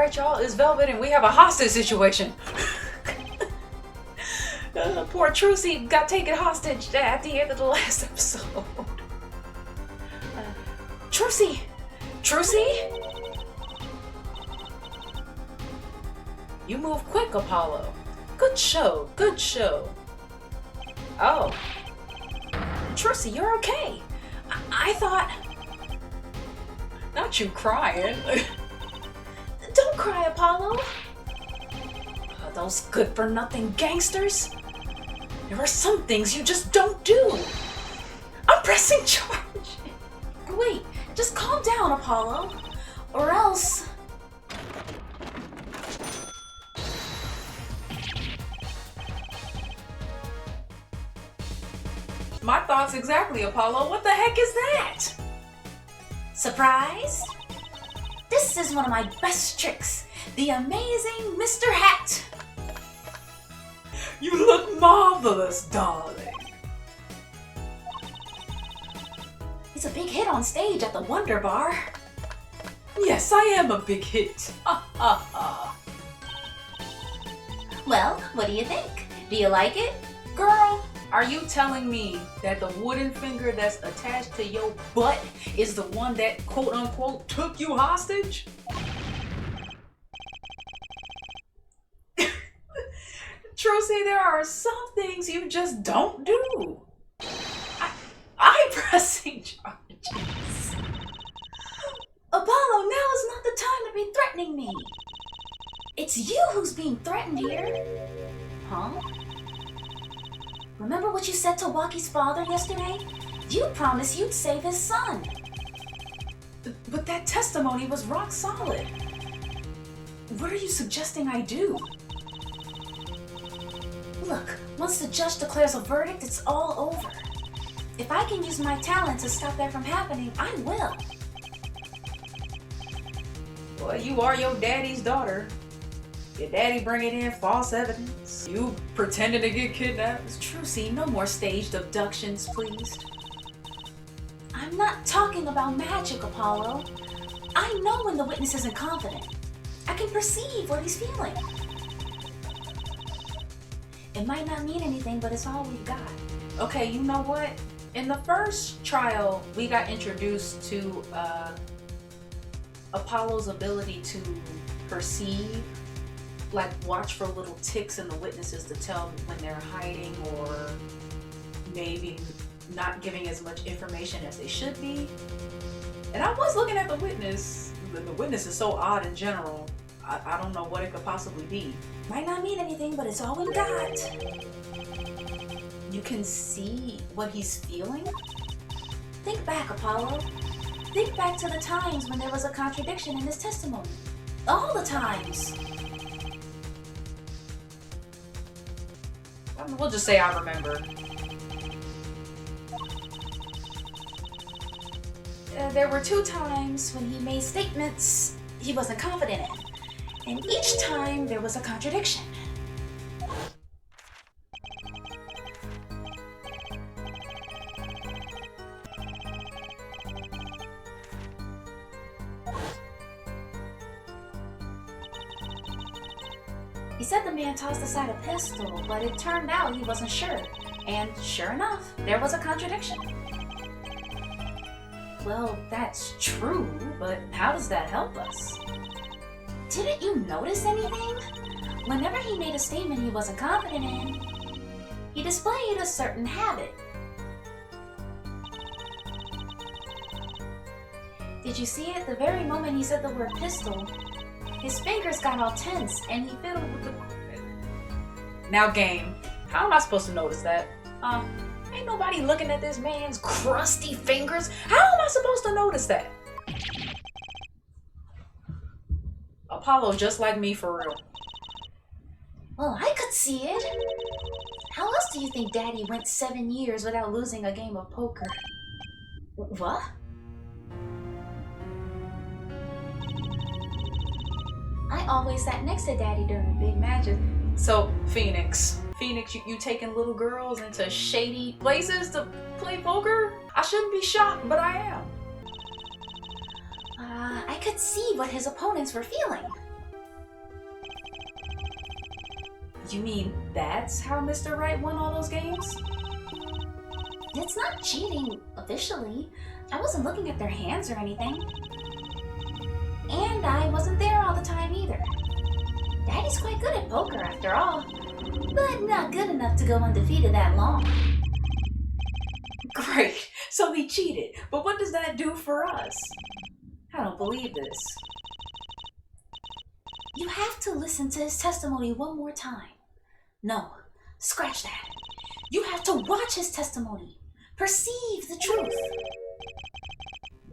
Alright, y'all, it's Velvet and we have a hostage situation. Poor Trucy got taken hostage at the end of the last episode. Trucy! Trucy? You move quick, Apollo. Good show, good show. Oh. Trucy, you're okay. I thought... Not you crying. Don't cry, Apollo. Those good-for-nothing gangsters. There are some things you just don't do. I'm pressing charge. Wait, just calm down, Apollo. Or else... My thoughts exactly, Apollo. What the heck is that? Surprise? This is one of my best tricks. The amazing Mr. Hat. You look marvelous, darling. He's a big hit on stage at the Wonder Bar. Yes, I am a big hit. Well, what do you think? Do you like it? Girl, are you telling me that the wooden finger that's attached to your butt is the one that quote-unquote took you hostage? Trucy, there are some things you just don't do. I'm pressing charges. Apollo, now is not the time to be threatening me. It's you who's being threatened here. Huh? Remember what you said to Waki's father yesterday? You promised you'd save his son. But that testimony was rock solid. What are you suggesting I do? Look, once the judge declares a verdict, it's all over. If I can use my talent to stop that from happening, I will. Well, you are your daddy's daughter. Your daddy bringing in false evidence. You pretending to get kidnapped. Trucy, no more staged abductions, please. I'm not talking about magic, Apollo. I know when the witness isn't confident. I can perceive what he's feeling. It might not mean anything, but it's all we've got. Okay, you know what? In the first trial, we got introduced to Apollo's ability to perceive, like watch for little ticks in the witnesses to tell when they're hiding or maybe not giving as much information as they should be. And I was looking at the witness. The witness is so odd in general. I don't know what it could possibly be. Might not mean anything, but it's all we've got. You can see what he's feeling? Think back, Apollo. Think back to the times when there was a contradiction in his testimony. All the times. We'll just say I remember. There were 2 times when he made statements he wasn't confident in. And each time there was a contradiction. He said the man tossed aside a pistol, but it turned out he wasn't sure. And sure enough, there was a contradiction. Well, that's true, but how does that help us? Didn't you notice anything? Whenever he made a statement he wasn't confident in, he displayed a certain habit. Did you see it? The very moment he said the word pistol, his fingers got all tense and he fiddled with the... Now game, how am I supposed to notice that? Ain't nobody looking at this man's crusty fingers. How am I supposed to notice that? Apollo's just like me for real. Well, I could see it. How else do you think Daddy went 7 years without losing a game of poker? What? I always sat next to Daddy during big matches. So, Phoenix, you taking little girls into shady places to play poker? I shouldn't be shocked, but I am. I could see what his opponents were feeling. You mean that's how Mr. Right won all those games? It's not cheating, officially. I wasn't looking at their hands or anything. And I wasn't there all the time either. Daddy's quite good at poker after all, but not good enough to go undefeated that long. Great, so he cheated, but what does that do for us? I don't believe this. You have to listen to his testimony one more time. No, scratch that. You have to watch his testimony. Perceive the truth.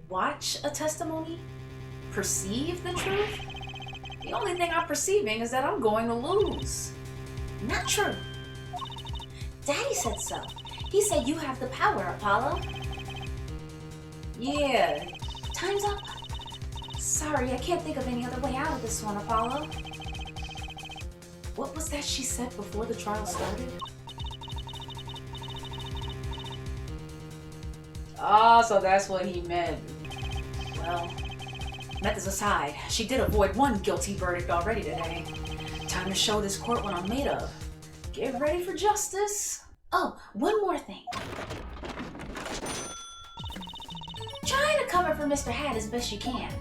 Watch a testimony? Perceive the truth? The only thing I'm perceiving is that I'm going to lose. Not true. Daddy said so. He said you have the power, Apollo. Yeah. Time's up. Sorry, I can't think of any other way out of this one, Apollo. What was that she said before the trial started? Ah, so that's what he meant. Well, methods aside, she did avoid one guilty verdict already today. Time to show this court what I'm made of. Get ready for justice. Oh, one more thing. Try to cover for Mr. Hat as best you can.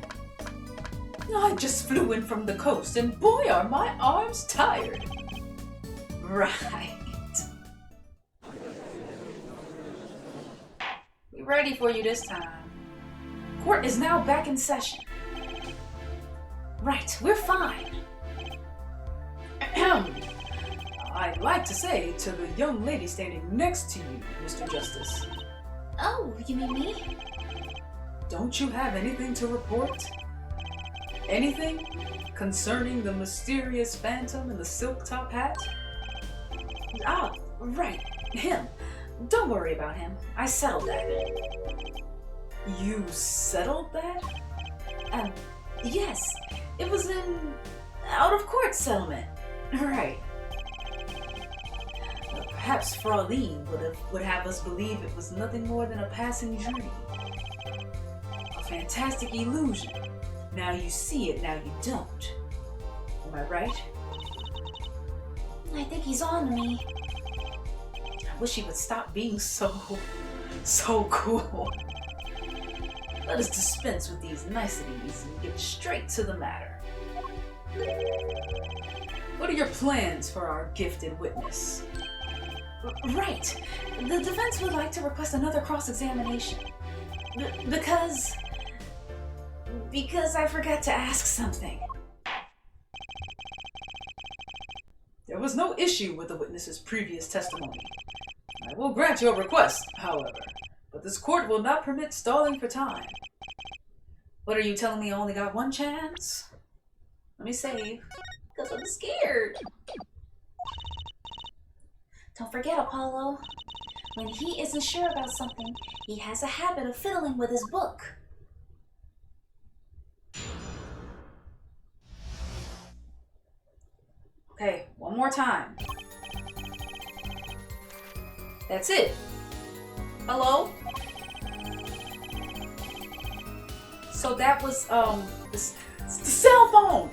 I just flew in from the coast, and boy, are my arms tired. Right. We're ready for you this time. Court is now back in session. Right, we're fine. I'd like to say to the young lady standing next to you, Mr. Justice. Oh, you mean me? Don't you have anything to report? Anything concerning the mysterious phantom in the silk top hat? Ah, right, him. Don't worry about him. I settled that. You settled that? Yes. It was an out-of-court settlement. Right. Perhaps F.A.N would have us believe it was nothing more than a passing dream. A fantastic illusion. Now you see it, now you don't. Am I right? I think he's on to me. I wish he would stop being so cool. Let us dispense with these niceties and get straight to the matter. What are your plans for our gifted witness? Right. The defense would like to request another cross-examination. Because I forgot to ask something. There was no issue with the witness's previous testimony. I will grant your request, however, but this court will not permit stalling for time. What are you telling me I only got one chance? Let me save, because I'm scared. Don't forget, Apollo. When he isn't sure about something, he has a habit of fiddling with his book. Okay, one more time. That's it. Hello? So that was, the cell phone.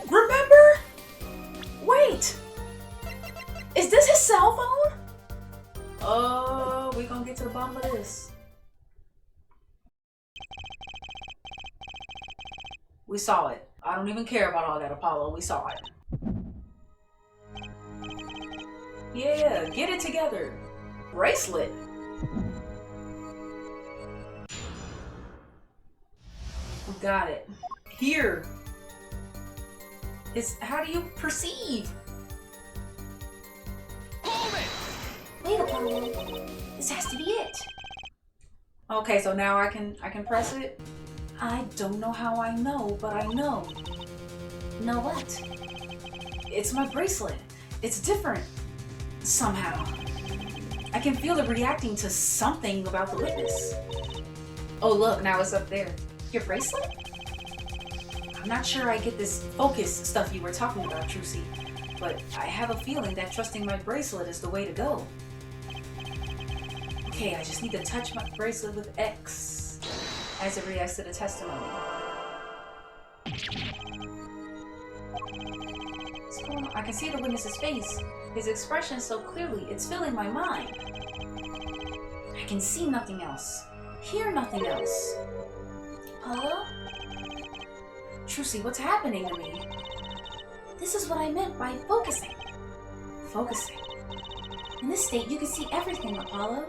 Remember? Wait. Is this his cell phone? Oh, we gonna get to the bottom of this. We saw it. I don't even care about all that, Apollo. We saw it. Yeah, get it together. Bracelet. We got it. Here. How do you perceive? Wait, Apollo. This has to be it. Okay, so now I can press it? I don't know how I know, but I know. Know what? It's my bracelet. It's different. Somehow. I can feel it reacting to something about the witness. Oh look, now it's up there. Your bracelet? I'm not sure I get this focus stuff you were talking about, Trucy, but I have a feeling that trusting my bracelet is the way to go. Okay, I just need to touch my bracelet with X as it reacts to the testimony. What's going I can see the witness's face. His expression so clearly, it's filling my mind. I can see nothing else. Hear nothing else. Apollo? Trucy, what's happening to me? This is what I meant by focusing. Focusing. In this state, you can see everything, Apollo.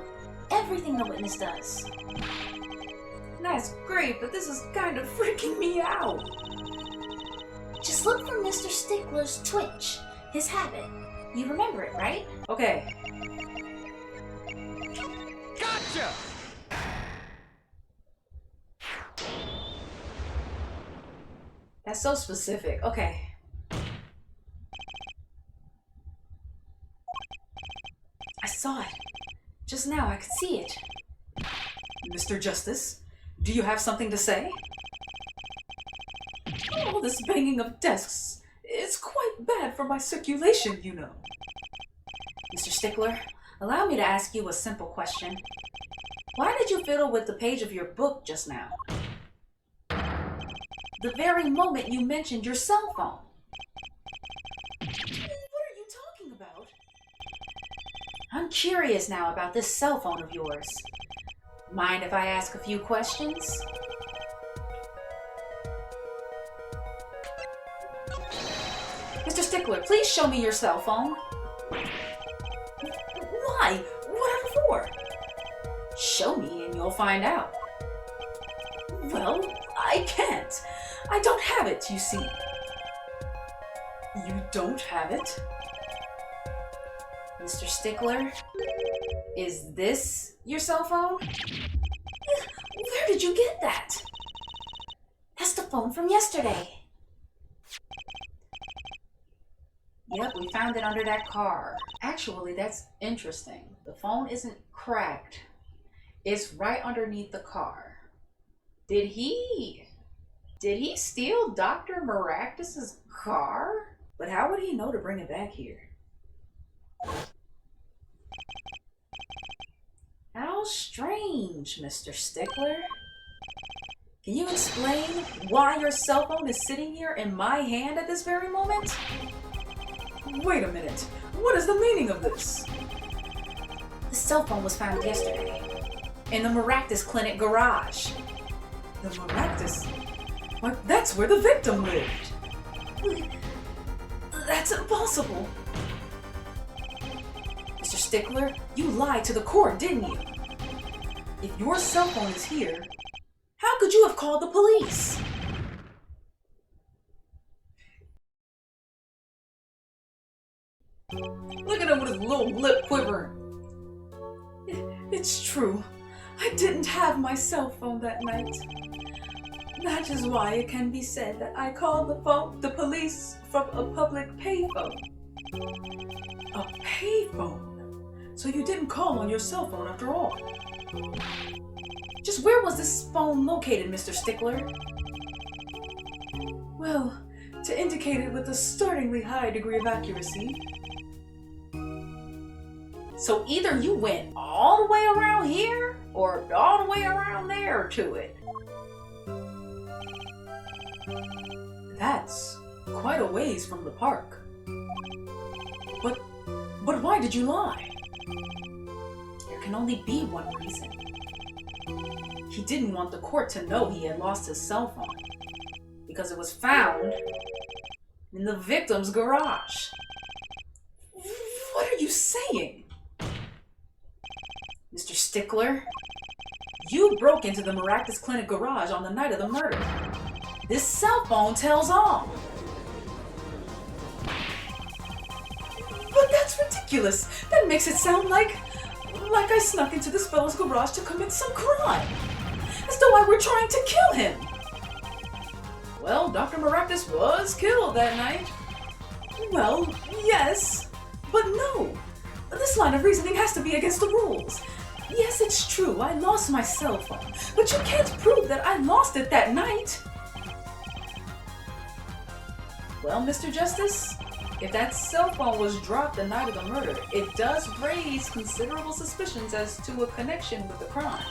Everything the witness does. That's great, but this is kind of freaking me out. Just look for Mr. Stickler's twitch, his habit. You remember it, right? Okay. Gotcha! That's so specific. Okay. I saw it. Just now, I could see it. Mr. Justice, do you have something to say? All this banging of desks is quite bad for my circulation, you know. Mr. Stickler, allow me to ask you a simple question. Why did you fiddle with the page of your book just now? The very moment you mentioned your cell phone. What are you talking about? I'm curious now about this cell phone of yours. Mind if I ask a few questions? Mr. Stickler, please show me your cell phone. Why? Whatever for? Show me and you'll find out. Well, I can't. I don't have it, you see. You don't have it? Mr. Stickler, is this your cell phone? Where did you get that? That's the phone from yesterday. Yep, we found it under that car. Actually, that's interesting. The phone isn't cracked. It's right underneath the car. Did he steal Dr. Maractus's car? But how would he know to bring it back here? How strange, Mr. Stickler. Can you explain why your cell phone is sitting here in my hand at this very moment? Wait a minute. What is the meaning of this? The cell phone was found yesterday in the Maractus Clinic garage. The Maractus? Why, that's where the victim lived. That's impossible. Mr. Stickler, you lied to the court, didn't you? If your cell phone is here, how could you have called the police? Look at him with his little lip quivering. It's true. I didn't have my cell phone that night. That is why it can be said that I called the police from a public payphone. A payphone? So you didn't call on your cell phone after all? Just where was this phone located, Mr. Stickler? Well, to indicate it with a startlingly high degree of accuracy. So either you went all the way around here, or all the way around there to it. That's quite a ways from the park. But why did you lie? There can only be one reason. He didn't want the court to know he had lost his cell phone, because it was found in the victim's garage. What are you saying? Mr. Stickler, you broke into the Maractus Clinic garage on the night of the murder. This cell phone tells all. But that's ridiculous. That makes it sound like I snuck into this fellow's garage to commit some crime. As though I were trying to kill him. Well, Dr. Maractus was killed that night. Well, yes, but no. This line of reasoning has to be against the rules. Yes, it's true, I lost my cell phone, but you can't prove that I lost it that night. Well, Mr. Justice, if that cell phone was dropped the night of the murder, it does raise considerable suspicions as to a connection with the crime.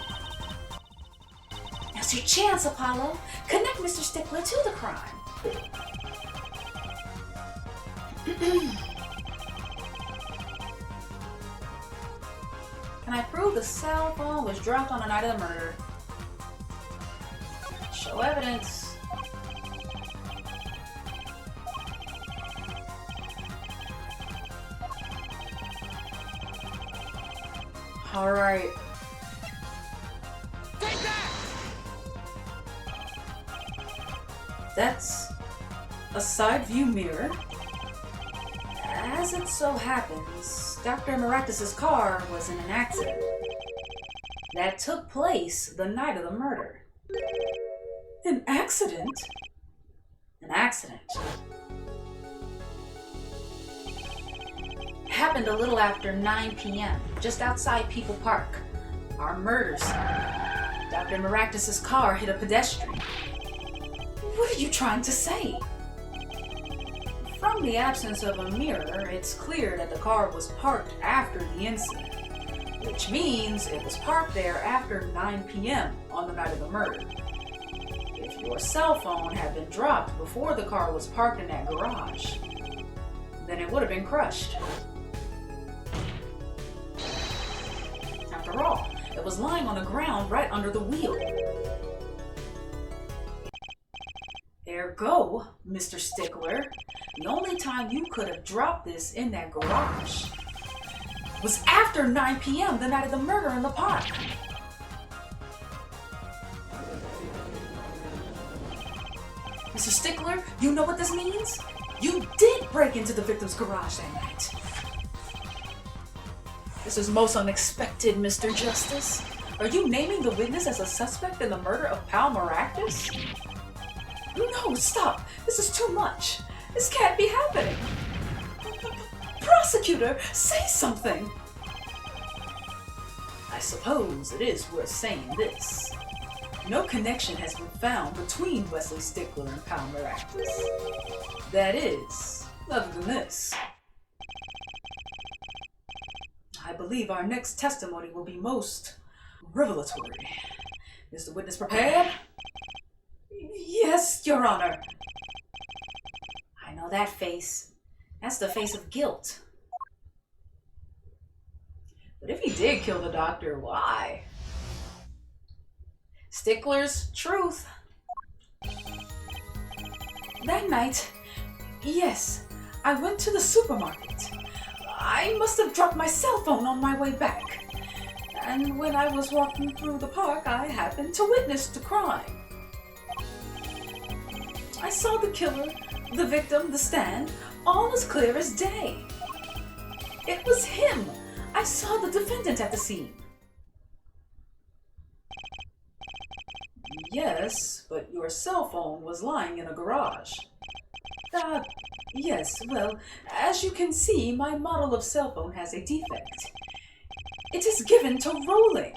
Now's your chance, Apollo. Connect Mr. Stickler to the crime. Can I prove the cell phone was dropped on the night of the murder? Show evidence. Alright. Take that! That's a side view mirror. As it so happens, Dr. Maractus's car was in an accident that took place the night of the murder. An accident? An accident. Happened a little after 9 p.m., just outside People Park, our murder scene. Dr. Maractus's car hit a pedestrian. What are you trying to say? From the absence of a mirror, it's clear that the car was parked after the incident, which means it was parked there after 9 p.m. on the night of the murder. If your cell phone had been dropped before the car was parked in that garage, then it would have been crushed. After all, it was lying on the ground right under the wheel. Ergo, Mr. Stickler, the only time you could have dropped this in that garage was after 9 p.m. the night of the murder in the park. Mr. Stickler, you know what this means? You did break into the victim's garage that night. This is most unexpected, Mr. Justice. Are you naming the witness as a suspect in the murder of Pal Maractus? No, stop! This is too much! This can't be happening! Prosecutor, say something! I suppose it is worth saying this. No connection has been found between Wesley Stickler and Pal Maractus. That is, other than this. I believe our next testimony will be most revelatory. Is the witness prepared? Yes, Your Honor. I know that face. That's the face of guilt. But if he did kill the doctor, why? Stickler's truth. That night, yes, I went to the supermarket. I must have dropped my cell phone on my way back. And when I was walking through the park, I happened to witness the crime. I saw the killer, the victim, the stand, all as clear as day. It was him. I saw the defendant at the scene. Yes, but your cell phone was lying in a garage. Yes, well, as you can see, my model of cell phone has a defect. It is given to rolling.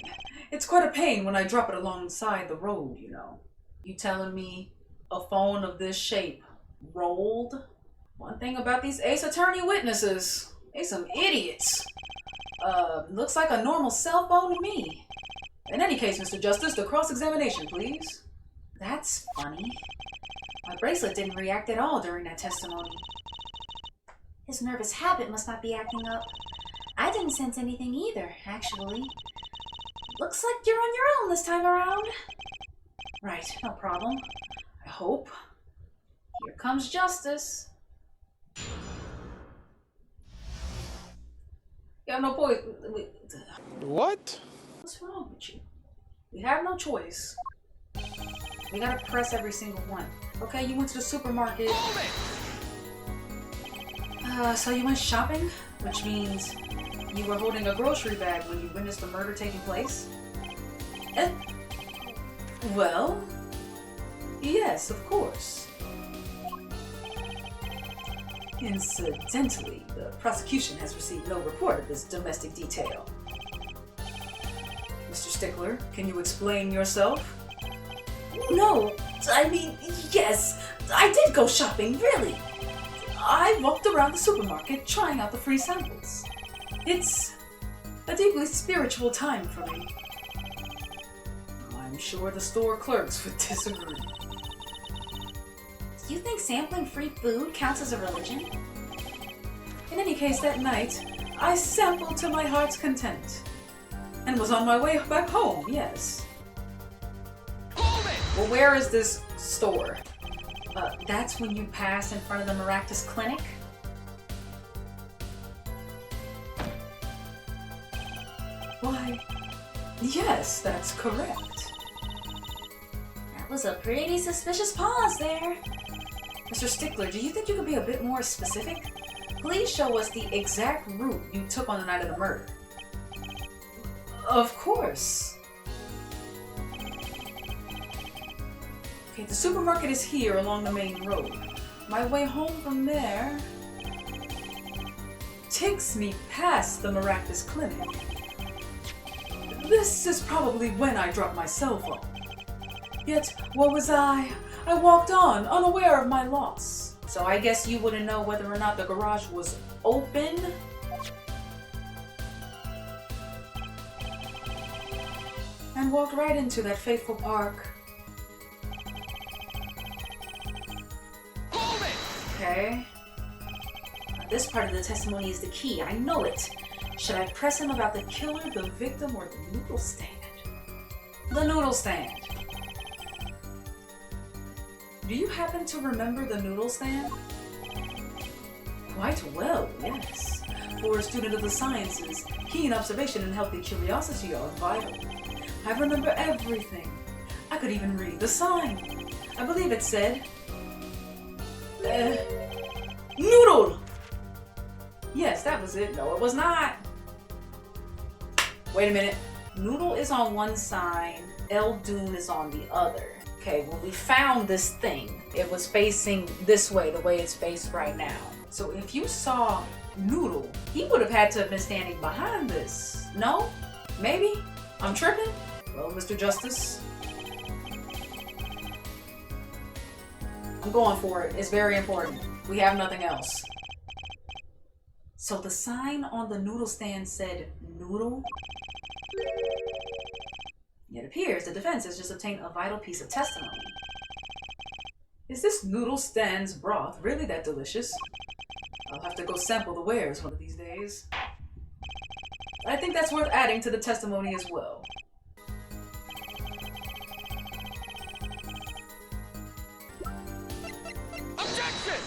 It's quite a pain when I drop it alongside the road, you know. You telling me a phone of this shape rolled? One thing about these Ace Attorney witnesses, they some idiots. Looks like a normal cell phone to me. In any case, Mr. Justice, the cross-examination, please. That's funny. My bracelet didn't react at all during that testimony. His nervous habit must not be acting up. I didn't sense anything either, actually. Looks like you're on your own this time around. Right, no problem. I hope. Here comes justice. You have no point. What? What's wrong with you? We have no choice. We gotta press every single one. Okay, you went to the supermarket. So you went shopping? Which means you were holding a grocery bag when you witnessed the murder taking place? Well, yes, of course. Incidentally, the prosecution has received no report of this domestic detail. Mr. Stickler, can you explain yourself? No, I mean, yes, I did go shopping, really. I walked around the supermarket trying out the free samples. It's a deeply spiritual time for me. I'm sure the store clerks would disagree. Do you think sampling free food counts as a religion? In any case, that night, I sampled to my heart's content. And was on my way back home, yes. Well, where is this store? That's when you pass in front of the Maractus Clinic? Why, yes, that's correct. That was a pretty suspicious pause there. Mr. Stickler, do you think you could be a bit more specific? Please show us the exact route you took on the night of the murder. Of course. Okay, the supermarket is here along the main road. My way home from there takes me past the Maractus Clinic. This is probably when I dropped my cell phone. Yet, what was I? I walked on, unaware of my loss. So I guess you wouldn't know whether or not the garage was open? And walked right into that fateful park. Okay. This part of the testimony is the key. I know it. Should I press him about the killer, the victim, or the noodle stand? The noodle stand. Do you happen to remember the noodle stand? Quite well, yes. For a student of the sciences, keen observation and healthy curiosity are vital. I remember everything. I could even read the sign. I believe it said, noodle! Yes, that was it. No, it was not. Wait a minute. Noodle is on one side, El Dune is on the other. Okay, when we found this thing, it was facing this way, the way it's faced right now. So if you saw Noodle, he would have had to have been standing behind this. No? Maybe? I'm tripping? Well, Mr. Justice, I'm going for it. It's very important. We have nothing else. So the sign on the noodle stand said noodle? It appears the defense has just obtained a vital piece of testimony. Is this noodle stand's broth really that delicious? I'll have to go sample the wares one of these days. I think that's worth adding to the testimony as well. Objection!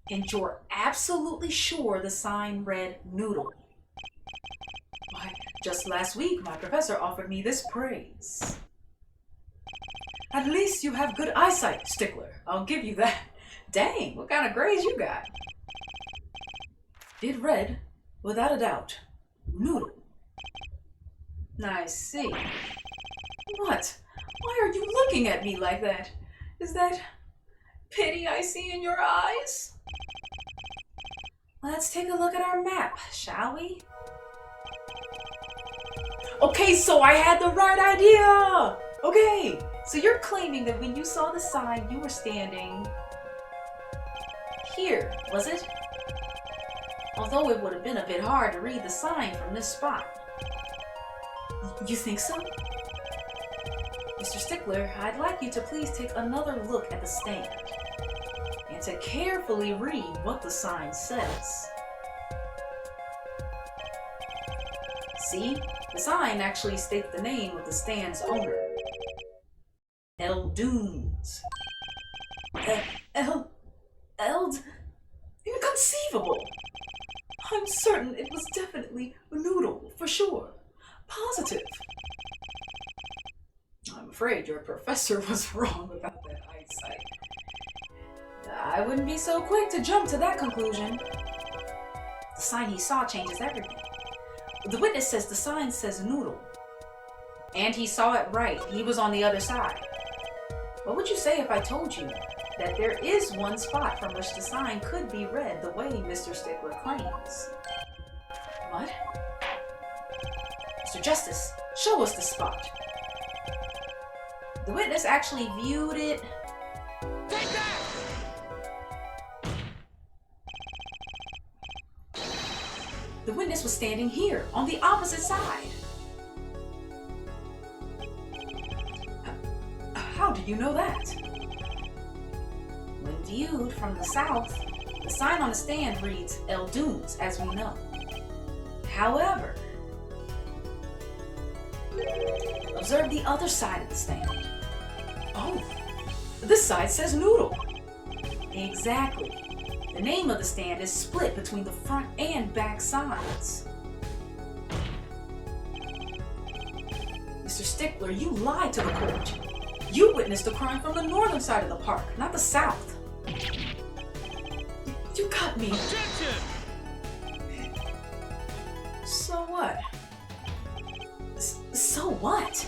And you're absolutely sure the sign read noodle? Why, just last week my professor offered me this praise. At least you have good eyesight, Stickler. I'll give you that. Dang, what kind of grades you got? It read, without a doubt, noodle. I see. What? Why are you looking at me like that? Is that pity I see in your eyes? Let's take a look at our map, shall we? Okay, so I had the right idea! Okay, so you're claiming that when you saw the sign, you were standing here, was it? Although it would have been a bit hard to read the sign from this spot. You think so? Mr. Stickler, I'd like you to please take another look at the stand and to carefully read what the sign says. See, the sign actually states the name of the stand's owner. El Dunes. Inconceivable! I'm certain it was definitely a noodle, for sure. Positive. I'm afraid your professor was wrong about that eyesight. I wouldn't be so quick to jump to that conclusion. The sign he saw changes everything. The witness says the sign says noodle. And he saw it right. He was on the other side. What would you say if I told you that there is one spot from which the sign could be read the way Mr. Stickler claims? What? Mr. Justice, show us the spot. The witness actually viewed it. Take that! The witness was standing here, on the opposite side. How do you know that? When viewed from the south, the sign on the stand reads El Dunes, as we know. However, observe the other side of the stand. Oh, this side says Noodle. Exactly. The name of the stand is split between the front and back sides. Mr. Stickler, you lied to the court. You witnessed the crime from the northern side of the park, not the south. You got me. Objection! So what? So what?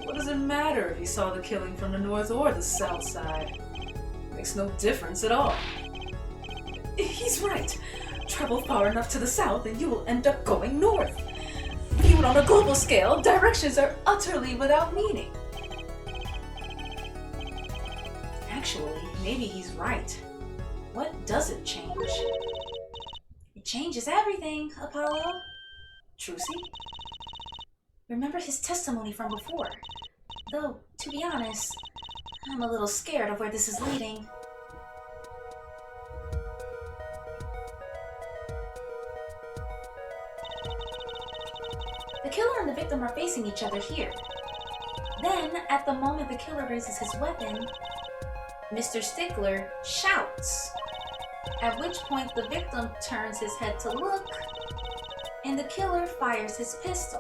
What does it matter if he saw the killing from the north or the south side? Makes no difference at all. He's right. Travel far enough to the south and you will end up going north. Viewed on a global scale, directions are utterly without meaning. Actually, maybe he's right. What does it change? It changes everything, Apollo. Trucy? Remember his testimony from before. Though, to be honest, I'm a little scared of where this is leading. The killer and the victim are facing each other here. Then, at the moment the killer raises his weapon, Mr. Stickler shouts, at which point the victim turns his head to look, and the killer fires his pistol.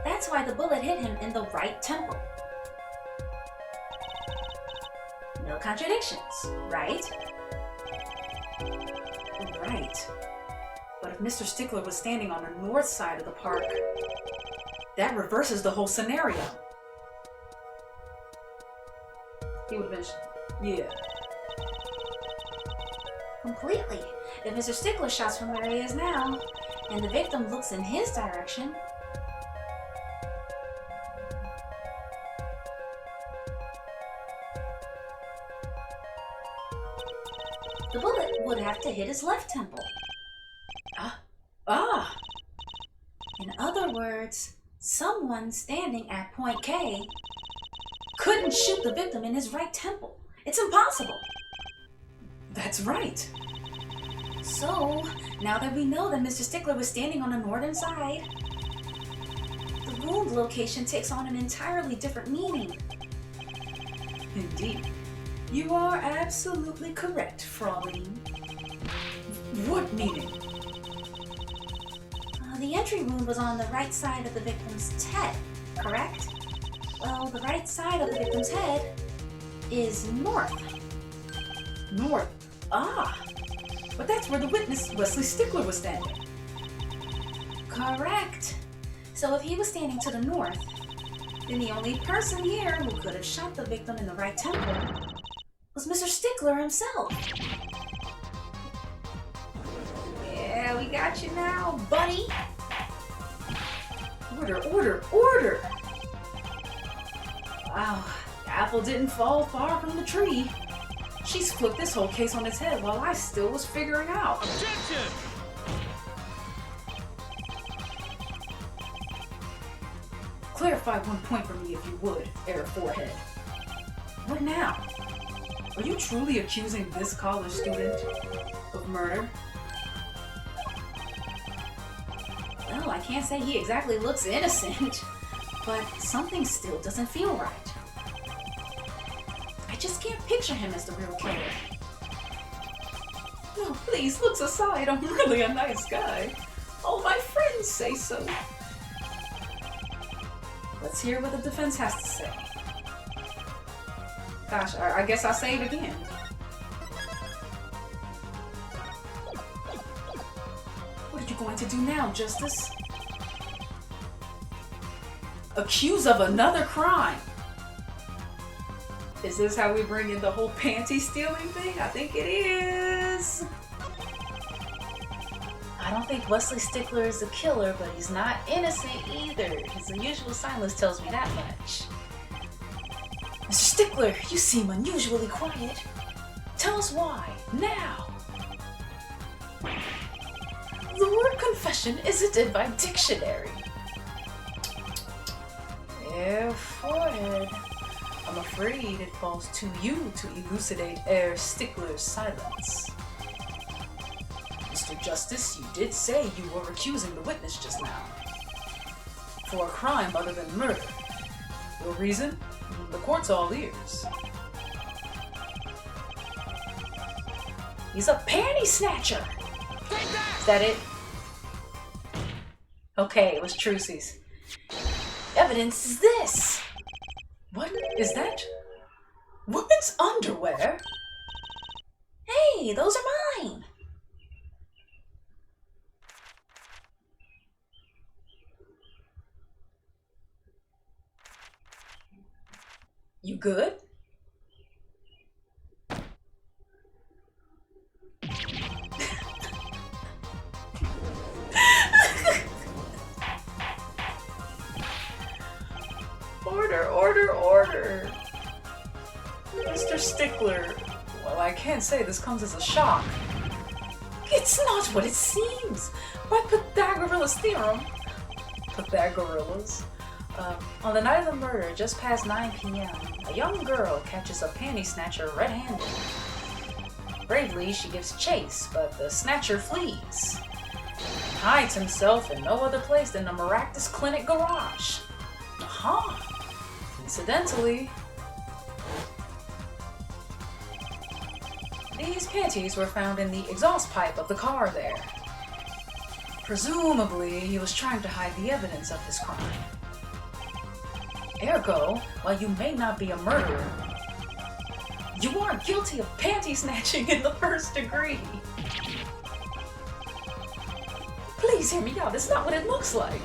That's why the bullet hit him in the right temple. No contradictions, right? Right. But if Mr. Stickler was standing on the north side of the park, that reverses the whole scenario. He would have been... yeah. Completely. If Mr. Stickler shouts from where he is now, and the victim looks in his direction, the bullet would have to hit his left temple. In other words, someone standing at point K couldn't shoot the victim in his right temple. It's impossible. That's right. So, now that we know that Mr. Stickler was standing on the northern side, the wound location takes on an entirely different meaning. Indeed. You are absolutely correct, Fraulein. What meaning? The entry wound was on the right side of the victim's head, correct? Well, the right side of the victim's head is north. North. But that's where the witness, Wesley Stickler, was standing. Correct. So if he was standing to the north, then the only person here who could have shot the victim in the right temple was Mr. Stickler himself. Yeah, we got you now, buddy. Order. Wow, the apple didn't fall far from the tree. She's flipped this whole case on its head while I still was figuring out. Objection! Clarify one point for me if you would, Air Forehead. What now? Are you truly accusing this college student of murder? Well, I can't say he exactly looks innocent, but something still doesn't feel right. I just can't picture him as the real killer. No, please, looks aside, I'm really a nice guy. All my friends say so. Let's hear what the defense has to say. Gosh, I guess I'll say it again. What are you going to do now, Justice? Accuse of another crime. Is this how we bring in the whole panty stealing thing? I think it is. I don't think Wesley Stickler is a killer, but he's not innocent either. His unusual silence tells me that much. Mr. Stickler, you seem unusually quiet. Tell us why, now. The word confession isn't in my dictionary. her forehead. I'm afraid it falls to you to elucidate Herr Stickler's silence. Mr. Justice, you did say you were accusing the witness just now. For a crime other than murder. Your reason? The court's all ears. He's a panty snatcher! Is that it? Okay, it was Trucy's. Evidence is this! What is that? Women's underwear? Hey, those are mine! You good? Order. Mr. Stickler, well, I can't say this comes as a shock. It's not what it seems. By Pythagoras' theorem. Pythagoras. On the night of the murder, just past 9 p.m., a young girl catches a panty snatcher red-handed. Bravely, she gives chase, but the snatcher flees. He hides himself in no other place than the Maractus Clinic garage. Incidentally, these panties were found in the exhaust pipe of the car there. Presumably, he was trying to hide the evidence of his crime. Ergo, while you may not be a murderer, you aren't guilty of panty snatching in the first degree. Please hear me out, it's not what it looks like.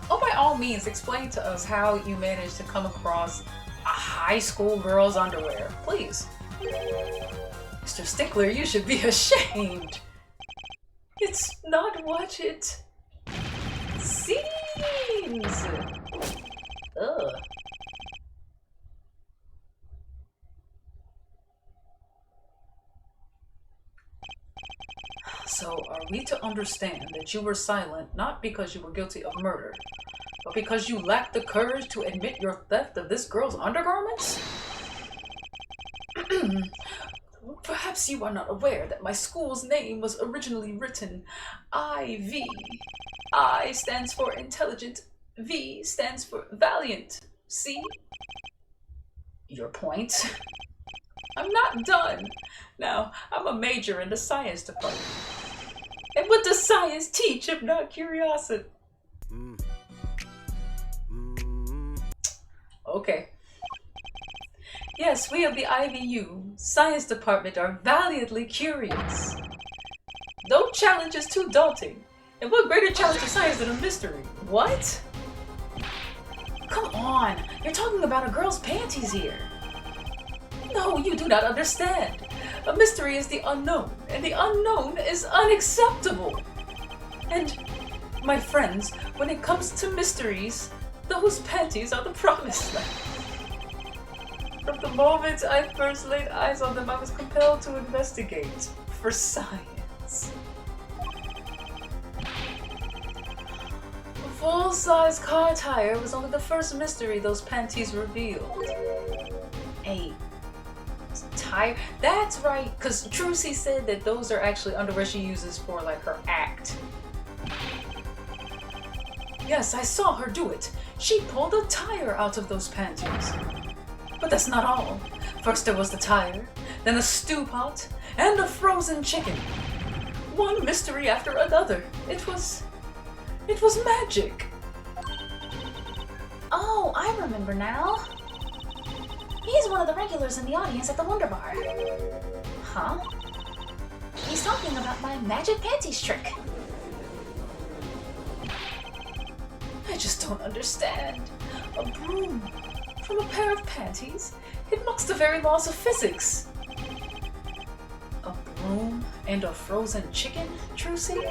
Oh, by all means, explain to us how you managed to come across a high school girl's underwear, please. Mr. Stickler, you should be ashamed. It's not what it seems. Ugh. So, are we to understand that you were silent not because you were guilty of murder, but because you lacked the courage to admit your theft of this girl's undergarments? Perhaps you are not aware that my school's name was originally written IV. I stands for intelligent, V stands for valiant. See? Your point? I'm not done. Now, I'm a major in the science department. And what does science teach if not curiosity? Okay. Yes, we of the IVU science department are valiantly curious. No challenge is too daunting. And what greater challenge to science than a mystery? What? Come on, you're talking about a girl's panties here. No, you do not understand. A mystery is the unknown, and the unknown is unacceptable. And, my friends, when it comes to mysteries, those panties are the promised land. From the moment I first laid eyes on them, I was compelled to investigate for science. A full-size car tire was only the first mystery those panties revealed. A tire? That's right, because Trucy said that those are actually underwear she uses for like her act. Yes, I saw her do it. She pulled a tire out of those panties. But that's not all. First there was the tire, then a stew pot, and a frozen chicken. One mystery after another. It was magic. Oh, I remember now. He's one of the regulars in the audience at the Wonder Bar. Huh? He's talking about my magic panties trick. I just don't understand. A broom from a pair of panties? It mocks the very laws of physics. A broom and a frozen chicken, Trucy?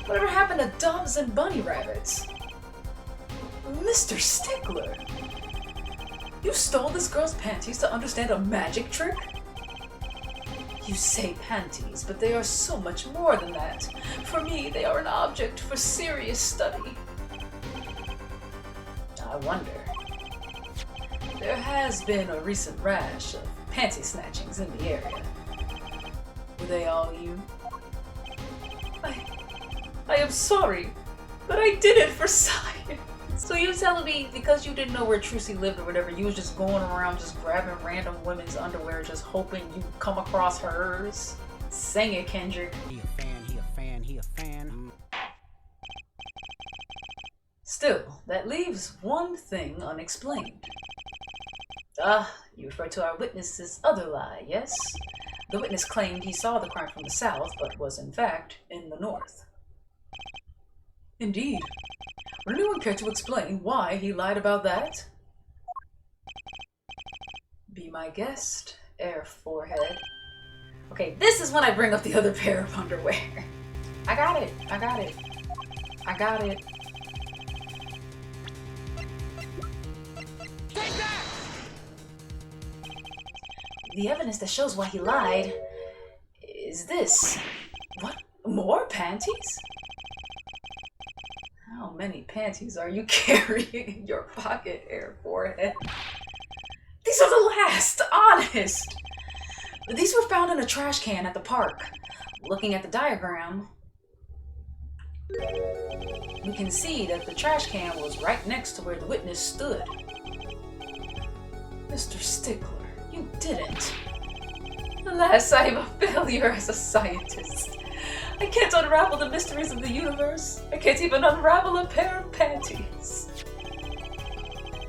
Whatever happened to doves and bunny rabbits? Mr. Stickler! You stole this girl's panties to understand a magic trick? You say panties, but they are so much more than that. For me, they are an object for serious study. I wonder. There has been a recent rash of panty snatchings in the area. Were they all you? I am sorry, but I did it for science. So you telling me because you didn't know where Trucy lived or whatever, you was just going around just grabbing random women's underwear just hoping you come across hers? Sing it, Kendrick. He a fan, he a fan, he a fan. Still, that leaves one thing unexplained. You refer to our witness's other lie, yes? The witness claimed he saw the crime from the south, but was in fact in the north. Indeed. Would anyone care to explain why he lied about that? Be my guest, Air Forehead. Okay, this is when I bring up the other pair of underwear. I got it. Take that! The evidence that shows why he lied is this. What? More panties? How many panties are you carrying in your pocket, Air Forehead? These are the last, honest! These were found in a trash can at the park. Looking at the diagram, we can see that the trash can was right next to where the witness stood. Mr. Stickler, you didn't. Alas, I am a failure as a scientist. I can't unravel the mysteries of the universe. I can't even unravel a pair of panties.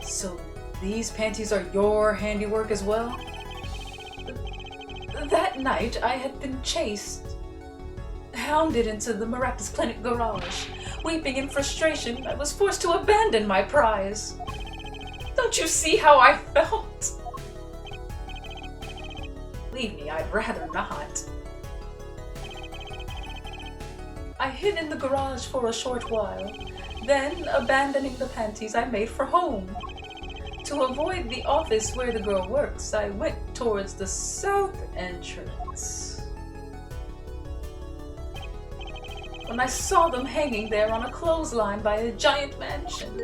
So, these panties are your handiwork as well? That night, I had been hounded into the Maracas Clinic garage. Weeping in frustration, I was forced to abandon my prize. Don't you see how I felt? Believe me, I'd rather not. I hid in the garage for a short while. Then, abandoning the panties, I made for home. To avoid the office where the girl works, I went towards the south entrance. When I saw them hanging there on a clothesline by a giant mansion.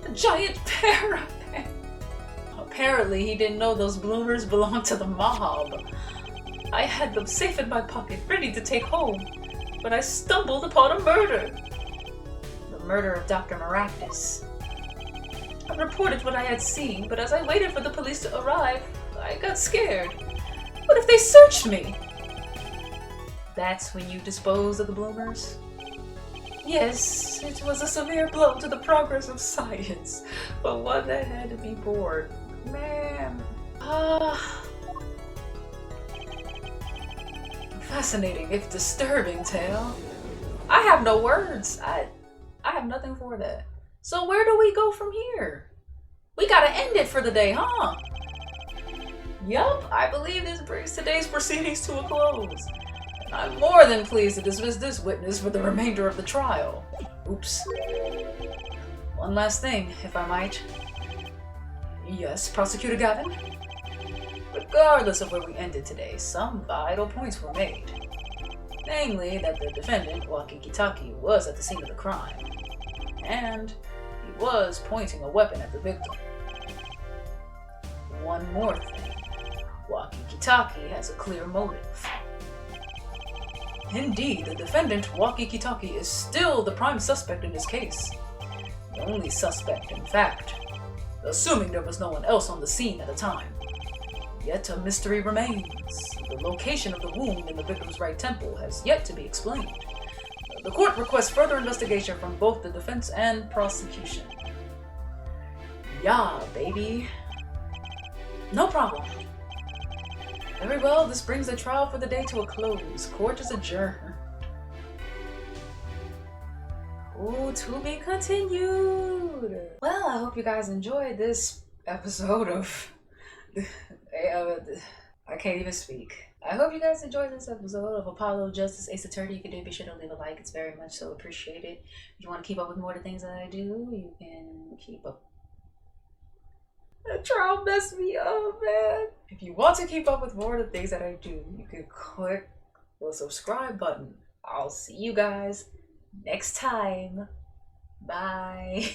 A giant pair of pants. Apparently, he didn't know those bloomers belonged to the mob. I had them safe in my pocket, ready to take home, but I stumbled upon a murder. The murder of Dr. Maracas. I reported what I had seen, but as I waited for the police to arrive, I got scared. What if they searched me? That's when you dispose of the bloomers? Yes, it was a severe blow to the progress of science, but one that had to be borne. Man. Fascinating, if disturbing tale. I have no words. I have nothing for that. So where do we go from here? We gotta end it for the day, huh? Yup, I believe this brings today's proceedings to a close. I'm more than pleased to dismiss this witness for the remainder of the trial. Oops. One last thing, if I might. Yes, Prosecutor Gavin? Regardless of where we ended today, some vital points were made. Namely, that the defendant, Wakikitaki, was at the scene of the crime. And he was pointing a weapon at the victim. One more thing. Wakikitaki has a clear motive. Indeed, the defendant, Wakikitaki, is still the prime suspect in this case. The only suspect, in fact. Assuming there was no one else on the scene at the time. Yet a mystery remains. The location of the wound in the victim's right temple has yet to be explained. The court requests further investigation from both the defense and prosecution. Yeah, baby. No problem. Very well, this brings the trial for the day to a close. Court is adjourned. Ooh, to be continued. Well, I hope you guys enjoyed this episode of... I can't even speak. I hope you guys enjoyed this episode of Apollo Justice Ace Attorney. If you did, be sure to leave a like. It's very much so appreciated. If you want to keep up with more of the things that I do, you can keep up. That trial messed me up, man. If you want to keep up with more of the things that I do, you can click the subscribe button. I'll see you guys next time. Bye.